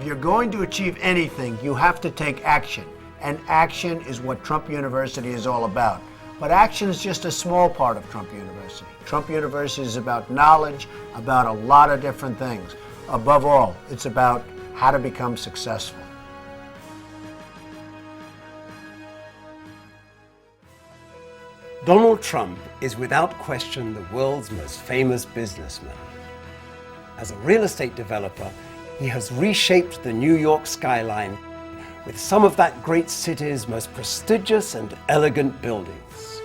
If you're going to achieve anything, you have to take action. And action is what Trump University is all about. But action is just a small part of Trump University. Trump University is about knowledge, about a lot of different things. Above all, it's about how to become successful. Donald Trump is without question the world's most famous businessman. As a real estate developer, he has reshaped the New York skyline with some of that great city's most prestigious and elegant buildings.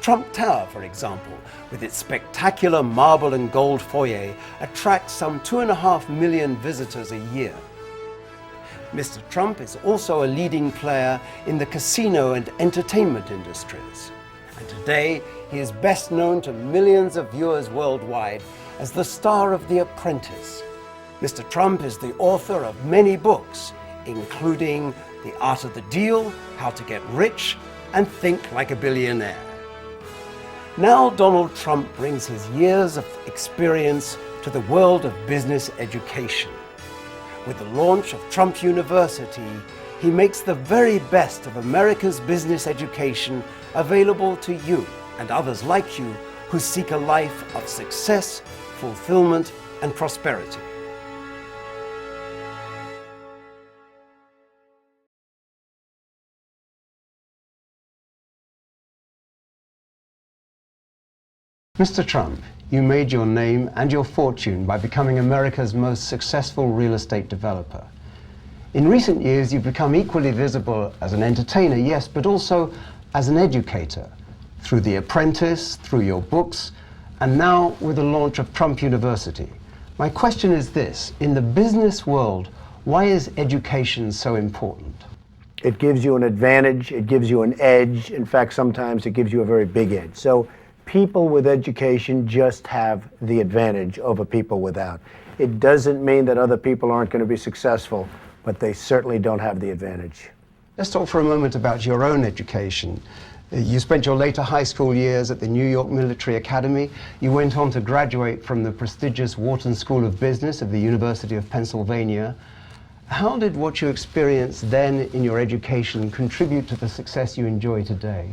Trump Tower, for example, with its spectacular marble and gold foyer, attracts some 2.5 million visitors a year. Mr. Trump is also a leading player in the casino and entertainment industries. And today, he is best known to millions of viewers worldwide as the star of The Apprentice. Mr. Trump is the author of many books, including The Art of the Deal, How to Get Rich, and Think Like a Billionaire. Now Donald Trump brings his years of experience to the world of business education. With the launch of Trump University, he makes the very best of America's business education available to you and others like you who seek a life of success, fulfillment, and prosperity. Mr. Trump, you made your name and your fortune by becoming America's most successful real estate developer. In recent years, you've become equally visible as an entertainer, yes, but also as an educator, through The Apprentice, through your books, and now with the launch of Trump University. My question is this: in the business world, why is education so important? It gives you an advantage, it gives you an edge. In fact, sometimes it gives you a very big edge. So people with education just have the advantage over people without. It doesn't mean that other people aren't going to be successful, but they certainly don't have the advantage. Let's talk for a moment about your own education. You spent your later high school years at the New York Military Academy. You went on to graduate from the prestigious Wharton School of Business of the University of Pennsylvania. How did what you experienced then in your education contribute to the success you enjoy today?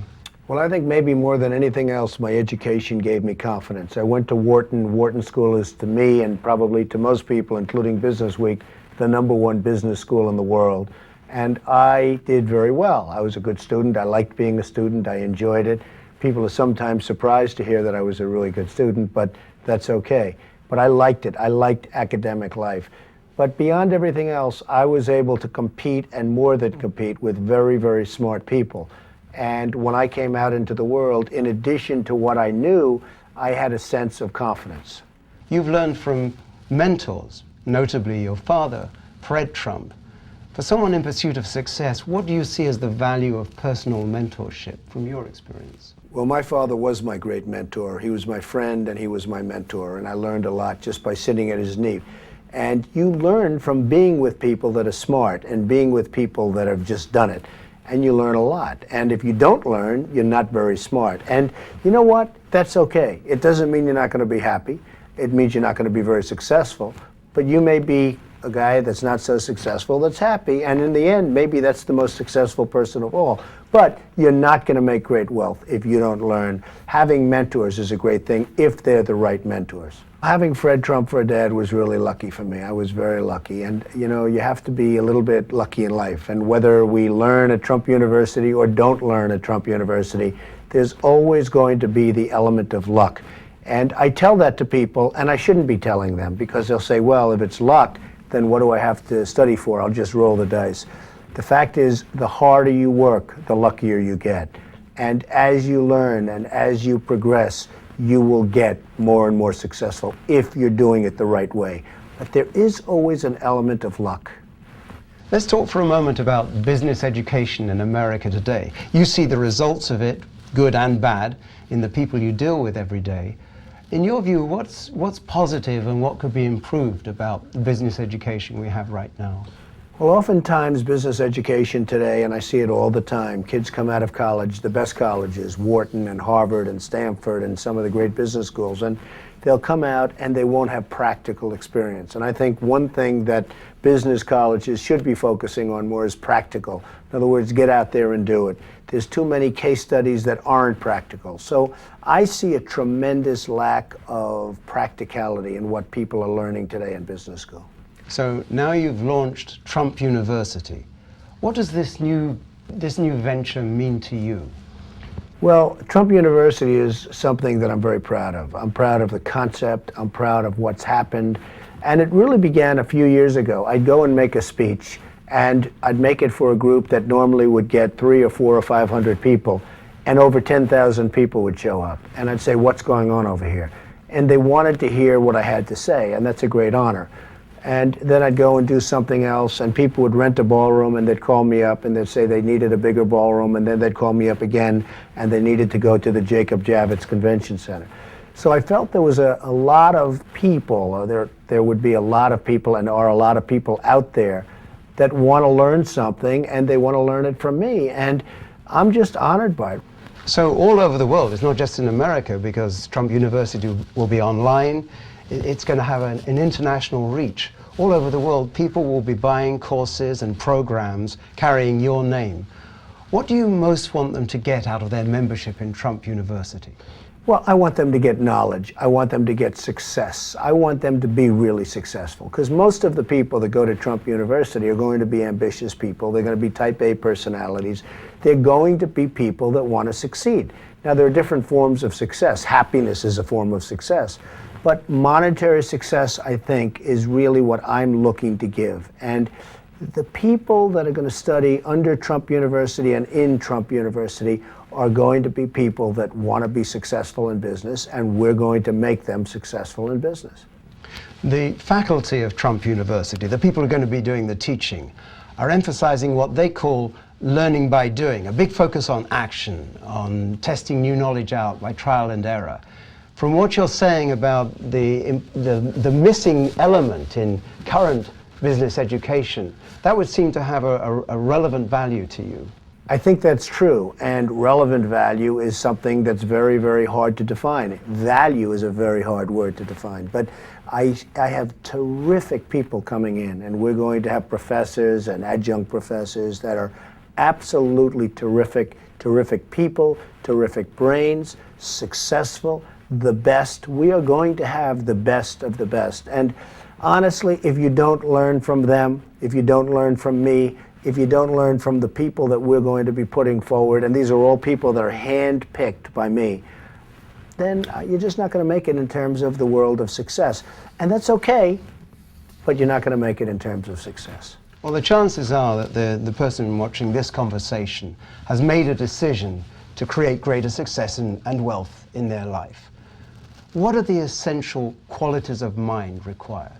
Well, I think maybe more than anything else, my education gave me confidence. I went to Wharton. Wharton School is, to me, and probably to most people, including Business Week, the #1 business school in the world. And I did very well. I was a good student. I liked being a student. I enjoyed it. People are sometimes surprised to hear that I was a really good student, but that's okay. But I liked it. I liked academic life. But beyond everything else, I was able to compete, and more than compete, with very, very smart people. And when I came out into the world, in addition to what I knew, I had a sense of confidence. You've learned from mentors, notably your father, Fred Trump. For someone in pursuit of success, what do you see as the value of personal mentorship from your experience? Well, my father was my great mentor. He was my friend and he was my mentor, and I learned a lot just by sitting at his knee. And you learn from being with people that are smart and being with people that have just done it. And you learn a lot. And if you don't learn, you're not very smart. And you know what? That's okay. It doesn't mean you're not going to be happy. It means you're not going to be very successful. But you may be a guy that's not so successful that's happy. And in the end, maybe that's the most successful person of all. But you're not going to make great wealth if you don't learn. Having mentors is a great thing if they're the right mentors. Having Fred Trump for a dad was really lucky for me. I was very lucky. And, you know, you have to be a little bit lucky in life. And whether we learn at Trump University or don't learn at Trump University, there's always going to be the element of luck. And I tell that to people, and I shouldn't be telling them, because they'll say, well, if it's luck, then what do I have to study for? I'll just roll the dice. The fact is, the harder you work, the luckier you get. And as you learn and as you progress, you will get more and more successful if you're doing it the right way. But there is always an element of luck. Let's talk for a moment about business education in America today. You see the results of it, good and bad, in the people you deal with every day. In your view, what's positive and what could be improved about the business education we have right now? Well, oftentimes business education today, and I see it all the time, kids come out of college, the best colleges, Wharton and Harvard and Stanford and some of the great business schools, and they'll come out and they won't have practical experience. And I think one thing that business colleges should be focusing on more is practical. In other words, get out there and do it. There's too many case studies that aren't practical. So I see a tremendous lack of practicality in what people are learning today in business school. So now you've launched Trump University. What does this new venture mean to you? Well, Trump University is something that I'm very proud of. I'm proud of the concept. I'm proud of what's happened. And it really began a few years ago. I'd go and make a speech, and I'd make it for a group that normally would get 300 or 400 or 500 people, and over 10,000 people would show up. And I'd say, what's going on over here? And they wanted to hear what I had to say, and that's a great honor. And then I'd go and do something else, and people would rent a ballroom, and they'd call me up, and they'd say they needed a bigger ballroom, and then they'd call me up again, and they needed to go to the Jacob Javits Convention Center. So I felt there was a lot of people, or there would be a lot of people, and are a lot of people out there that want to learn something, and they want to learn it from me, and I'm just honored by it. So all over the world, it's not just in America, because Trump University will be online. It's going to have an international reach. All over the world, people will be buying courses and programs carrying your name. What do you most want them to get out of their membership in Trump University? Well, I want them to get knowledge. I want them to get success. I want them to be really successful, because most of the people that go to Trump University are going to be ambitious people. They're going to be type A personalities. They're going to be people that want to succeed. Now, there are different forms of success. Happiness is a form of success. But monetary success, I think, is really what I'm looking to give. And the people that are going to study under Trump University and in Trump University are going to be people that want to be successful in business, and we're going to make them successful in business. The faculty of Trump University, the people who are going to be doing the teaching, are emphasizing what they call learning by doing, a big focus on action, on testing new knowledge out by trial and error. From what you're saying about the missing element in current business education, that would seem to have a relevant value to you. I think that's true, and relevant value is something that's very, very hard to define. Value is a very hard word to define, but I have terrific people coming in, and we're going to have professors and adjunct professors that are absolutely terrific, terrific people, terrific brains, successful, the best. We are going to have the best of the best. And honestly, if you don't learn from them, if you don't learn from me, if you don't learn from the people that we're going to be putting forward, and these are all people that are hand-picked by me, then you're just not going to make it in terms of the world of success. And that's okay, but you're not going to make it in terms of success. Well, the chances are that the person watching this conversation has made a decision to create greater success and wealth in their life. What are the essential qualities of mind required?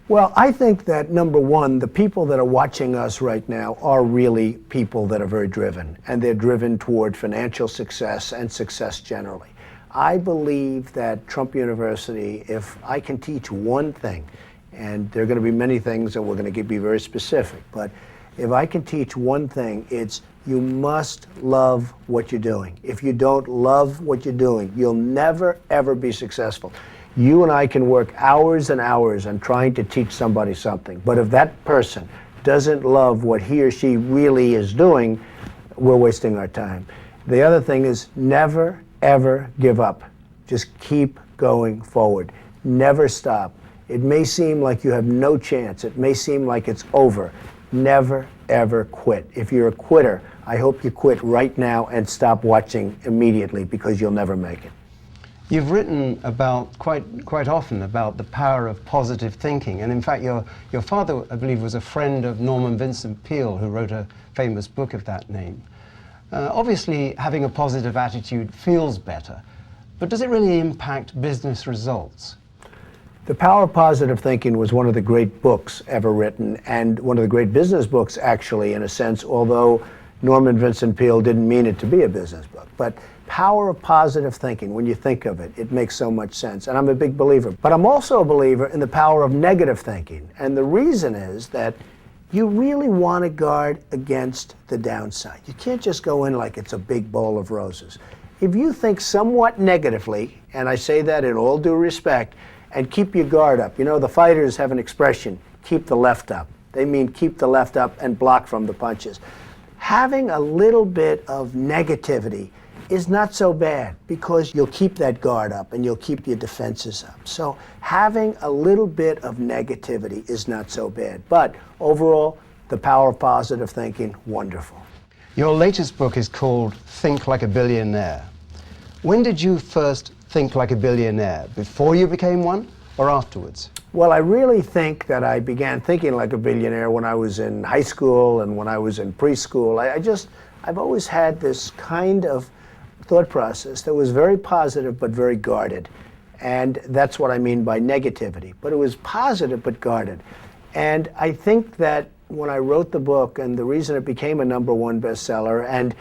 Well, I think that, number one, the people that are watching us right now are really people that are very driven, and they're driven toward financial success and success generally. I believe that Trump University, if I can teach one thing, and there are going to be many things, and we're going to be very specific, but if I can teach one thing, it's you must love what you're doing. If you don't love what you're doing, you'll never, ever be successful. You and I can work hours and hours on trying to teach somebody something, but if that person doesn't love what he or she really is doing, we're wasting our time. The other thing is never, ever give up. Just keep going forward. Never stop. It may seem like you have no chance. It may seem like it's over. Never, ever quit. If you're a quitter, I hope you quit right now and stop watching immediately, because you'll never make it. You've written about quite often about the power of positive thinking, and in fact your father, I believe, was a friend of Norman Vincent Peale, who wrote a famous book of that name. Obviously, having a positive attitude feels better, but does it really impact business results? The Power of Positive Thinking was one of the great books ever written, and one of the great business books, actually, in a sense, although Norman Vincent Peale didn't mean it to be a business book. But Power of Positive Thinking, when you think of it, it makes so much sense. And I'm a big believer. But I'm also a believer in the power of negative thinking. And the reason is that you really want to guard against the downside. You can't just go in like it's a big bowl of roses. If you think somewhat negatively, and I say that in all due respect, and keep your guard up. You know, the fighters have an expression, keep the left up. They mean keep the left up and block from the punches. Having a little bit of negativity is not so bad because you'll keep that guard up and you'll keep your defenses up. So having a little bit of negativity is not so bad. But overall, the power of positive thinking, wonderful. Your latest book is called Think Like a Billionaire. When did you first think like a billionaire? Before you became one or afterwards? Well, I really think that I began thinking like a billionaire when I was in high school and when I was in preschool. I've always had this kind of thought process that was very positive but very guarded. And that's what I mean by negativity. But it was positive but guarded. And I think that when I wrote the book, and the reason it became a #1 bestseller, and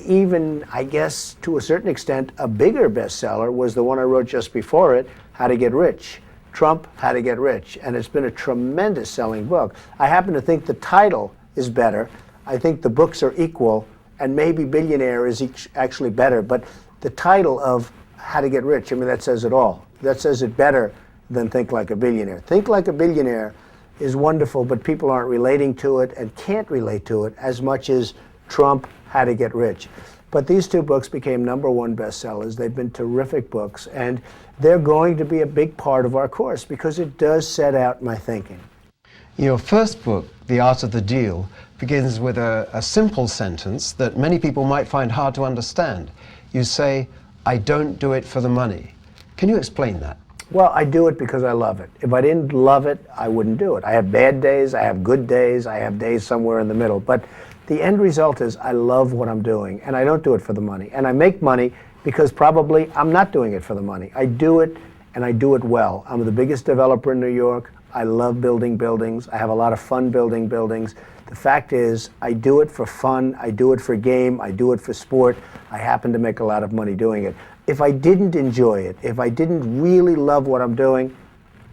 even, I guess, to a certain extent, a bigger bestseller, was the one I wrote just before it, How to Get Rich. Trump, How to Get Rich. And it's been a tremendous selling book. I happen to think the title is better. I think the books are equal, and maybe Billionaire is actually better. But the title of How to Get Rich, I mean, that says it all. That says it better than Think Like a Billionaire. Think Like a Billionaire is wonderful, but people aren't relating to it and can't relate to it as much as Trump, How to Get Rich. But these two books became #1 bestsellers. They've been terrific books, and they're going to be a big part of our course because it does set out my thinking. Your first book, The Art of the Deal, begins with a simple sentence that many people might find hard to understand. You say, I don't do it for the money. Can you explain that? Well, I do it because I love it. If I didn't love it, I wouldn't do it. I have bad days, I have good days, I have days somewhere in the middle. But the end result is I love what I'm doing, and I don't do it for the money. And I make money because probably I'm not doing it for the money. I do it, and I do it well. I'm the biggest developer in New York. I love building buildings. I have a lot of fun building buildings. The fact is, I do it for fun, I do it for game, I do it for sport. I happen to make a lot of money doing it. If I didn't enjoy it, if I didn't really love what I'm doing,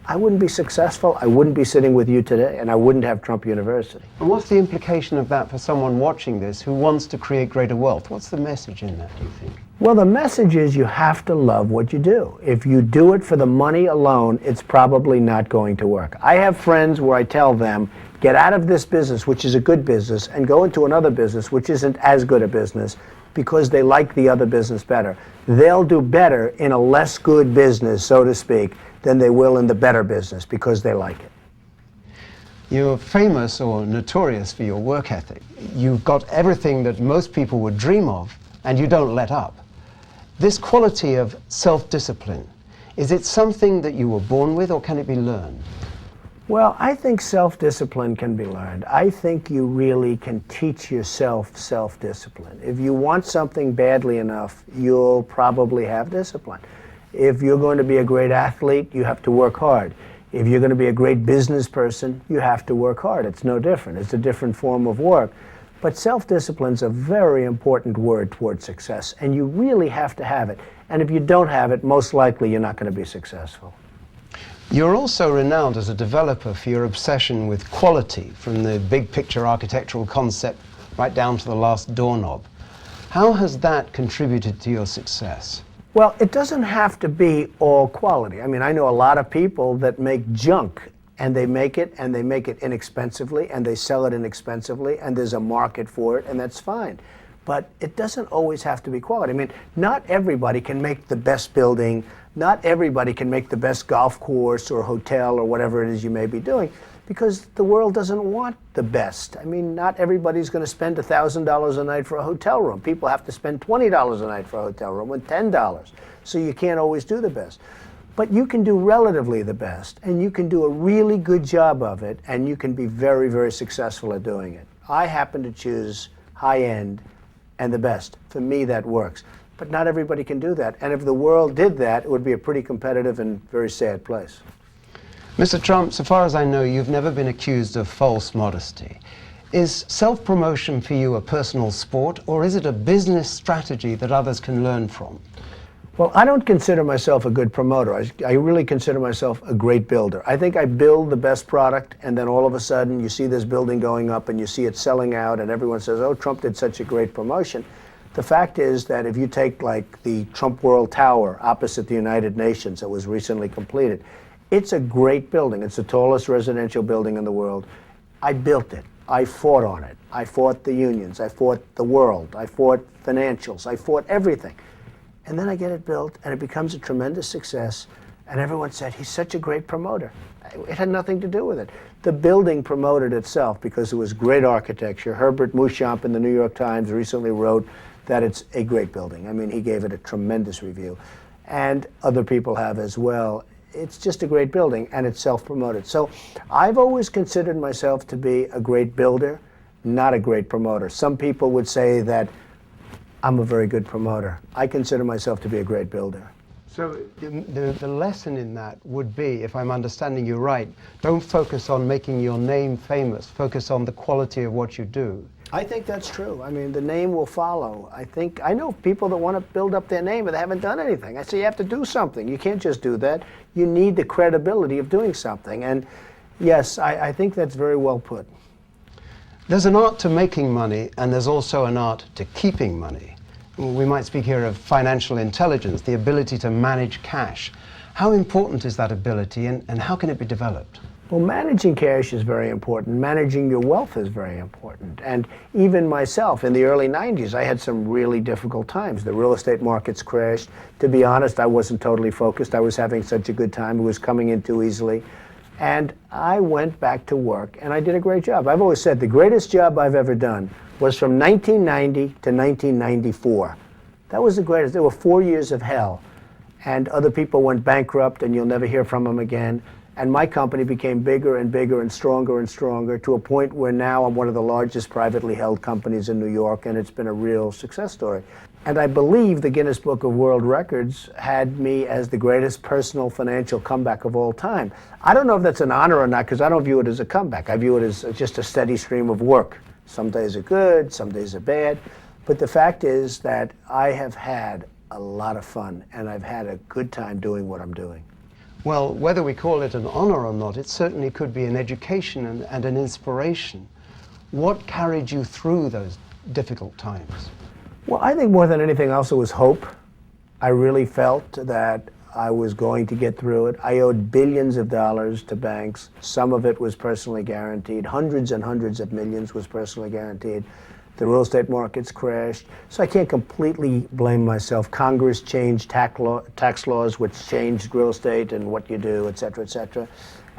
I wouldn't be successful, I wouldn't be sitting with you today, and I wouldn't have Trump University. And what's the implication of that for someone watching this who wants to create greater wealth? What's the message in that, do you think? Well, the message is you have to love what you do. If you do it for the money alone, it's probably not going to work. I have friends where I tell them, get out of this business, which is a good business, and go into another business, which isn't as good a business, because they like the other business better. They'll do better in a less good business, so to speak, than they will in the better business because they like it. You're famous or notorious for your work ethic. You've got everything that most people would dream of, and you don't let up. This quality of self-discipline, is it something that you were born with, or can it be learned? Well, I think self-discipline can be learned. I think you really can teach yourself self-discipline. If you want something badly enough, you'll probably have discipline. If you're going to be a great athlete, you have to work hard. If you're going to be a great business person, you have to work hard. It's no different. It's a different form of work. But self-discipline is a very important word towards success, and you really have to have it. And if you don't have it, most likely you're not going to be successful. You're also renowned as a developer for your obsession with quality, from the big picture architectural concept right down to the last doorknob. How has that contributed to your success? Well, it doesn't have to be all quality. I mean, I know a lot of people that make junk, and they make it inexpensively, and they sell it inexpensively, and there's a market for it, and that's fine. But it doesn't always have to be quality. I mean, not everybody can make the best building, not everybody can make the best golf course or hotel or whatever it is you may be doing, because the world doesn't want the best. I mean, not everybody's going to spend $1,000 a night for a hotel room. People have to spend $20 a night for a hotel room and $10. So you can't always do the best. But you can do relatively the best, and you can do a really good job of it, and you can be very, very successful at doing it. I happen to choose high-end and the best. For me, that works. But not everybody can do that. And if the world did that, it would be a pretty competitive and very sad place. Mr. Trump, so far as I know, you've never been accused of false modesty. Is self-promotion for you a personal sport, or is it a business strategy that others can learn from? Well, I don't consider myself a good promoter. I really consider myself a great builder. I think I build the best product, and then all of a sudden you see this building going up and you see it selling out, and everyone says, oh, Trump did such a great promotion. The fact is that if you take like the Trump World Tower opposite the United Nations that was recently completed, it's a great building. It's the tallest residential building in the world. I built it. I fought on it. I fought the unions. I fought the world. I fought financials. I fought everything. And then I get it built, and it becomes a tremendous success, and everyone said, he's such a great promoter. It had nothing to do with it. The building promoted itself because it was great architecture. Herbert Muschamp in the New York Times recently wrote that it's a great building. I mean, he gave it a tremendous review, and other people have as well. It's just a great building, and it's self-promoted. So I've always considered myself to be a great builder, not a great promoter. Some people would say that I'm a very good promoter. I consider myself to be a great builder. So the lesson in that would be, if I'm understanding you right, don't focus on making your name famous, focus on the quality of what you do. I think that's true. I mean, the name will follow. I know people that want to build up their name, but they haven't done anything. I say you have to do something. You can't just do that. You need the credibility of doing something. And yes, I think that's very well put. There's an art to making money, and there's also an art to keeping money. We might speak here of financial intelligence, the ability to manage cash. How important is that ability, and how can it be developed? Well, managing cash is very important. Managing your wealth is very important. And even myself, in the early 90s, I had some really difficult times. The real estate markets crashed. To be honest, I wasn't totally focused. I was having such a good time. It was coming in too easily. And I went back to work, and I did a great job. I've always said the greatest job I've ever done was from 1990 to 1994. That was the greatest. There were 4 years of hell. And other people went bankrupt, and you'll never hear from them again. And my company became bigger and bigger and stronger to a point where now I'm one of the largest privately held companies in New York, and it's been a real success story. And I believe the Guinness Book of World Records had me as the greatest personal financial comeback of all time. I don't know if that's an honor or not, because I don't view it as a comeback. I view it as just a steady stream of work. Some days are good, some days are bad. But the fact is that I have had a lot of fun, and I've had a good time doing what I'm doing. Well, whether we call it an honor or not, it certainly could be an education and an inspiration. What carried you through those difficult times? Well, I think more than anything else, it was hope. I really felt that I was going to get through it. I owed billions of dollars to banks. Some of it was personally guaranteed. Hundreds and hundreds of millions was personally guaranteed. The real estate markets crashed. So I can't completely blame myself. Congress changed tax laws, which changed real estate and what you do, et cetera, et cetera.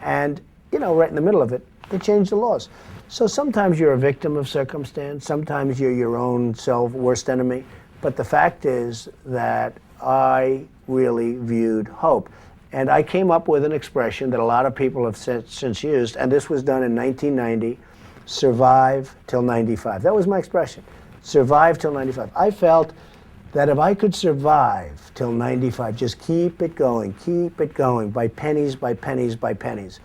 And, you know, right in the middle of it, they changed the laws. So sometimes you're a victim of circumstance. Sometimes you're your own worst enemy. But the fact is that I really viewed hope. And I came up with an expression that a lot of people have since used, and this was done in 1990. Survive till 95. That was my expression. Survive till 95. I felt that if I could survive till 95, just keep it going by pennies, by pennies, by pennies,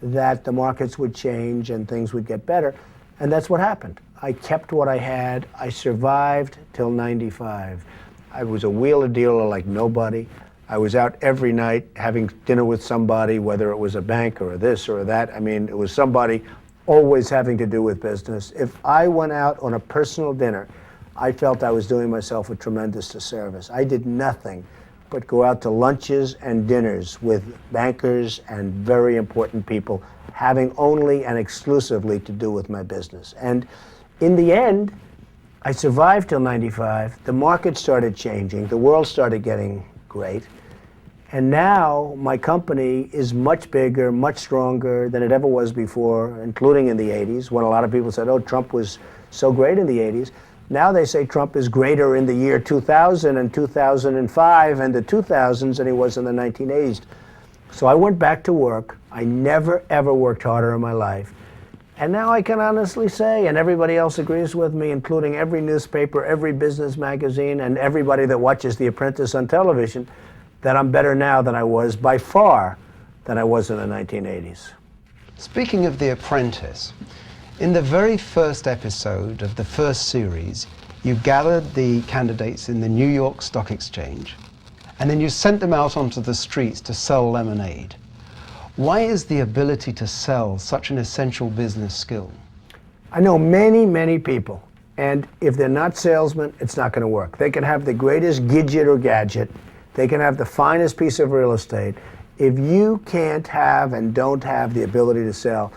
that the markets would change and things would get better. And that's what happened. I kept what I had. I survived till 95. I was a wheeler dealer like nobody. I was out every night having dinner with somebody, whether it was a bank or this or that. I mean, it was somebody always having to do with business. If I went out on a personal dinner, I felt I was doing myself a tremendous disservice. I did nothing but go out to lunches and dinners with bankers and very important people, having only and exclusively to do with my business. And in the end, I survived till 95. The market started changing. The world started getting great. And now my company is much bigger, much stronger than it ever was before, including in the 80s, when a lot of people said, oh, Trump was so great in the 80s. Now they say Trump is greater in the year 2000 and 2005 and the 2000s than he was in the 1980s. So I went back to work. I never, ever worked harder in my life. And now I can honestly say, and everybody else agrees with me, including every newspaper, every business magazine, and everybody that watches The Apprentice on television, that I'm better now than I was, by far, than I was in the 1980s. Speaking of The Apprentice, in the very first episode of the first series, you gathered the candidates in the New York Stock Exchange and then you sent them out onto the streets to sell lemonade. Why is the ability to sell such an essential business skill? I know many, many people, and if they're not salesmen, it's not going to work. They can have the greatest gidget or gadget. They can have the finest piece of real estate. If you can't have and don't have the ability to sell,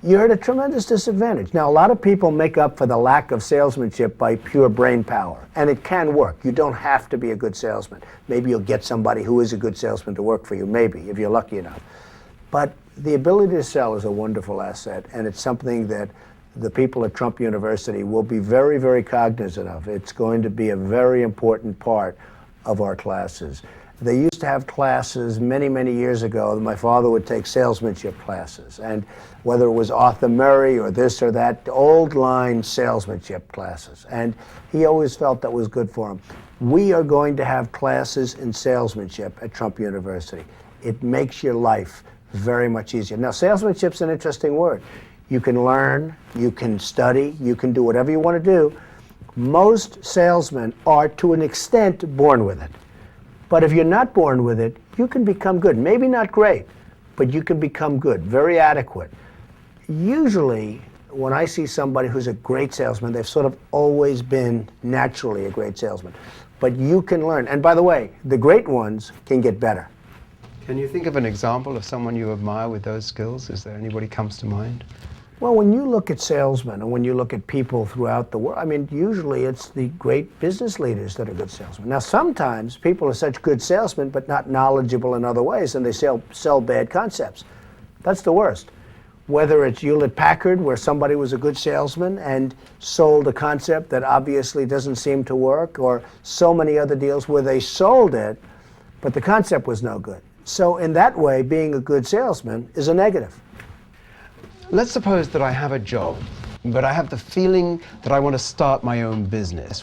you're at a tremendous disadvantage. Now, a lot of people make up for the lack of salesmanship by pure brain power, and it can work. You don't have to be a good salesman. Maybe you'll get somebody who is a good salesman to work for you, maybe, if you're lucky enough. But the ability to sell is a wonderful asset, and it's something that the people at Trump University will be very, very cognizant of. It's going to be a very important part of our classes. They used to have classes many, many years ago. My father would take salesmanship classes, and whether it was Arthur Murray or this or that, old line salesmanship classes. And he always felt that was good for him. We are going to have classes in salesmanship at Trump University. It makes your life very much easier. Now, salesmanship's an interesting word. You can learn, you can study, you can do whatever you want to do. Most salesmen are, to an extent, born with it. But if you're not born with it, you can become good. Maybe not great, but you can become good, very adequate. Usually, when I see somebody who's a great salesman, they've sort of always been naturally a great salesman. But you can learn. And by the way, the great ones can get better. Can you think of an example of someone you admire with those skills? Is there anybody comes to mind? Well, when you look at salesmen and when you look at people throughout the world, I mean, usually it's the great business leaders that are good salesmen. Now, sometimes people are such good salesmen but not knowledgeable in other ways, and they sell bad concepts. That's the worst. Whether it's Hewlett-Packard, where somebody was a good salesman and sold a concept that obviously doesn't seem to work, or so many other deals where they sold it, but the concept was no good. So in that way, being a good salesman is a negative. Let's suppose that I have a job, but I have the feeling that I want to start my own business.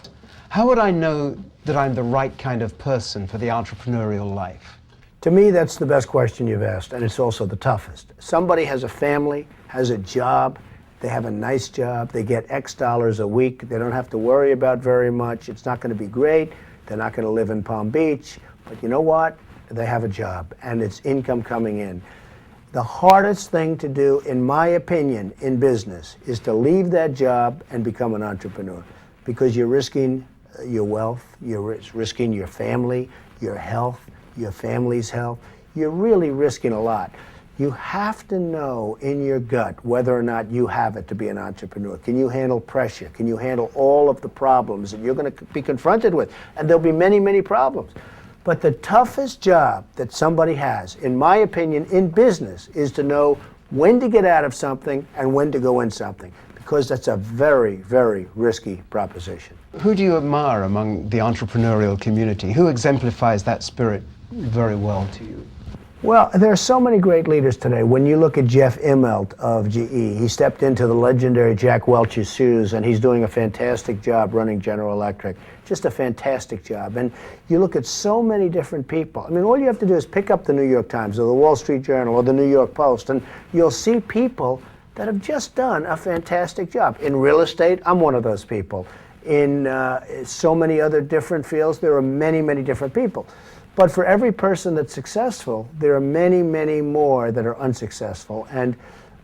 How would I know that I'm the right kind of person for the entrepreneurial life? To me, that's the best question you've asked, and it's also the toughest. Somebody has a family, has a job, they have a nice job, they get X dollars a week, they don't have to worry about very much, it's not going to be great, they're not going to live in Palm Beach, but you know what? They have a job, and it's income coming in. The hardest thing to do, in my opinion, in business is to leave that job and become an entrepreneur, because you're risking your wealth, you're risking your family, your health, your family's health. You're really risking a lot. You have to know in your gut whether or not you have it to be an entrepreneur. Can you handle pressure? Can you handle all of the problems that you're going to be confronted with? And there'll be many, many problems. But the toughest job that somebody has, in my opinion, in business, is to know when to get out of something and when to go in something, because that's a very, very risky proposition. Who do you admire among the entrepreneurial community? Who exemplifies that spirit very well to you? Well, there are so many great leaders today. When you look at Jeff Immelt of GE, he stepped into the legendary Jack Welch's shoes, and he's doing a fantastic job running General Electric. Just a fantastic job. And you look at so many different people. I mean, all you have to do is pick up the New York Times or the Wall Street Journal or the New York Post, and you'll see people that have just done a fantastic job. In real estate, I'm one of those people. In so many other different fields, there are many, many different people. But for every person that's successful, there are many, many more that are unsuccessful. And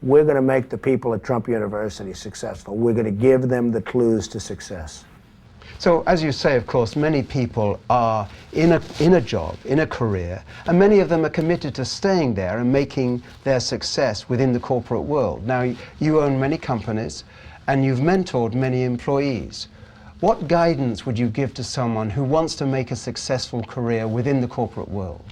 we're going to make the people at Trump University successful. We're going to give them the clues to success. So, as you say, of course, many people are in a job, in a career, and many of them are committed to staying there and making their success within the corporate world. Now, you own many companies, and you've mentored many employees. What guidance would you give to someone who wants to make a successful career within the corporate world?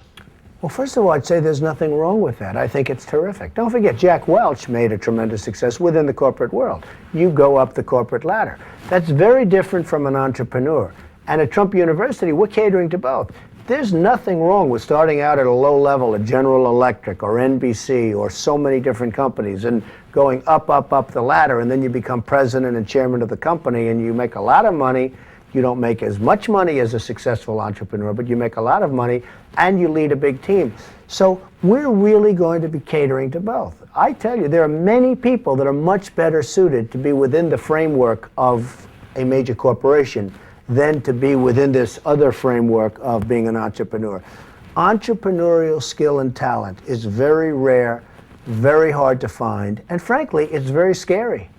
Well, first of all, I'd say there's nothing wrong with that. I think it's terrific. Don't forget, Jack Welch made a tremendous success within the corporate world. You go up the corporate ladder. That's very different from an entrepreneur. And at Trump University, we're catering to both. There's nothing wrong with starting out at a low level at General Electric or NBC or so many different companies and going up the ladder, and then you become president and chairman of the company and you make a lot of money. You don't make as much money as a successful entrepreneur, but you make a lot of money and you lead a big team. So we're really going to be catering to both. I tell you, there are many people that are much better suited to be within the framework of a major corporation than to be within this other framework of being an entrepreneur. Entrepreneurial skill and talent is very rare, very hard to find, and frankly, it's very scary.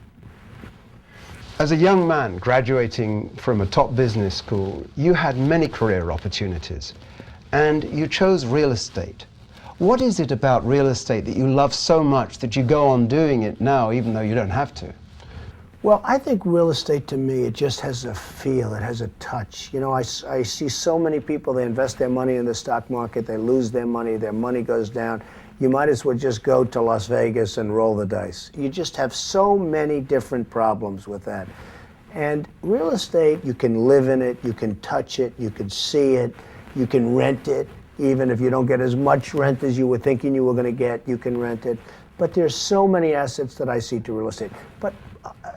As a young man graduating from a top business school, you had many career opportunities, and you chose real estate. What is it about real estate that you love so much that you go on doing it now, even though you don't have to? Well, I think real estate, to me, it just has a feel, it has a touch. You know, I see so many people, they invest their money in the stock market, they lose their money goes down. You might as well just go to Las Vegas and roll the dice. You just have so many different problems with that. And real estate, you can live in it, you can touch it, you can see it, you can rent it. Even if you don't get as much rent as you were thinking you were going to get, you can rent it. But there's so many assets that I see to real estate. But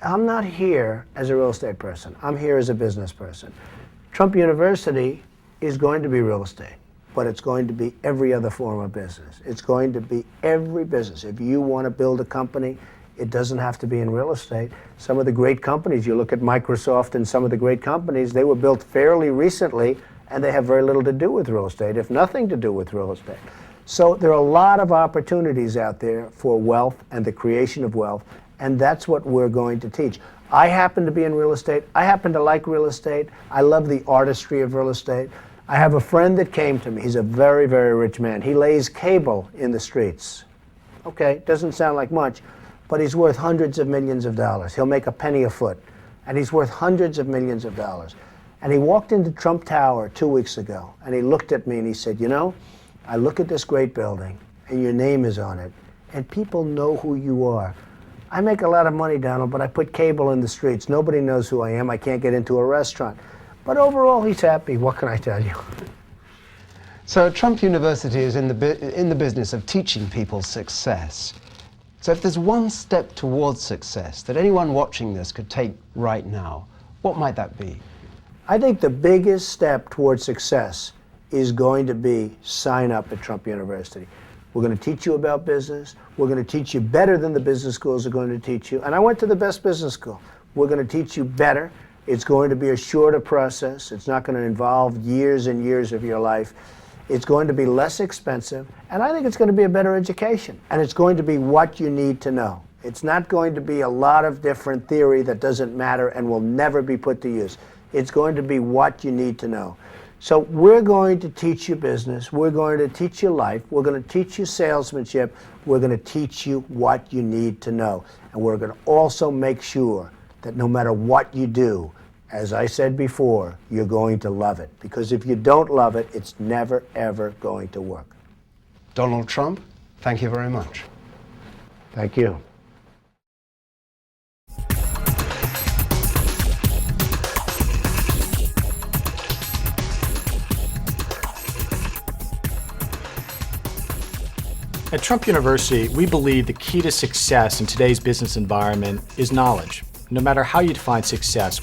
I'm not here as a real estate person. I'm here as a business person. Trump University is going to be real estate, but it's going to be every other form of business. It's going to be every business. If you want to build a company, it doesn't have to be in real estate. Some of the great companies, you look at Microsoft and some of the great companies, they were built fairly recently, and they have very little to do with real estate, if nothing to do with real estate. So there are a lot of opportunities out there for wealth and the creation of wealth, and that's what we're going to teach. I happen to be in real estate. I happen to like real estate. I love the artistry of real estate. I have a friend that came to me. He's a very, very rich man. He lays cable in the streets. Okay, doesn't sound like much, but he's worth hundreds of millions of dollars. He'll make a penny a foot, and he's worth hundreds of millions of dollars. And he walked into Trump Tower 2 weeks ago, and he looked at me and he said, you know, I look at this great building, and your name is on it, and people know who you are. I make a lot of money, Donald, but I put cable in the streets. Nobody knows who I am. I can't get into a restaurant. But overall, he's happy. What can I tell you? So Trump University is in the business of teaching people success. So if there's one step towards success that anyone watching this could take right now, what might that be? I think the biggest step towards success is going to be sign up at Trump University. We're going to teach you about business. We're going to teach you better than the business schools are going to teach you. And I went to the best business school. We're going to teach you better. It's going to be a shorter process. It's not going to involve years and years of your life. It's going to be less expensive. And I think it's going to be a better education. And it's going to be what you need to know. It's not going to be a lot of different theory that doesn't matter and will never be put to use. It's going to be what you need to know. So we're going to teach you business. We're going to teach you life. We're going to teach you salesmanship. We're going to teach you what you need to know. And we're going to also make sure that no matter what you do, as I said before, you're going to love it. Because if you don't love it, it's never, ever going to work. Donald Trump, thank you very much. Thank you. At Trump University, we believe the key to success in today's business environment is knowledge. No matter how you define success,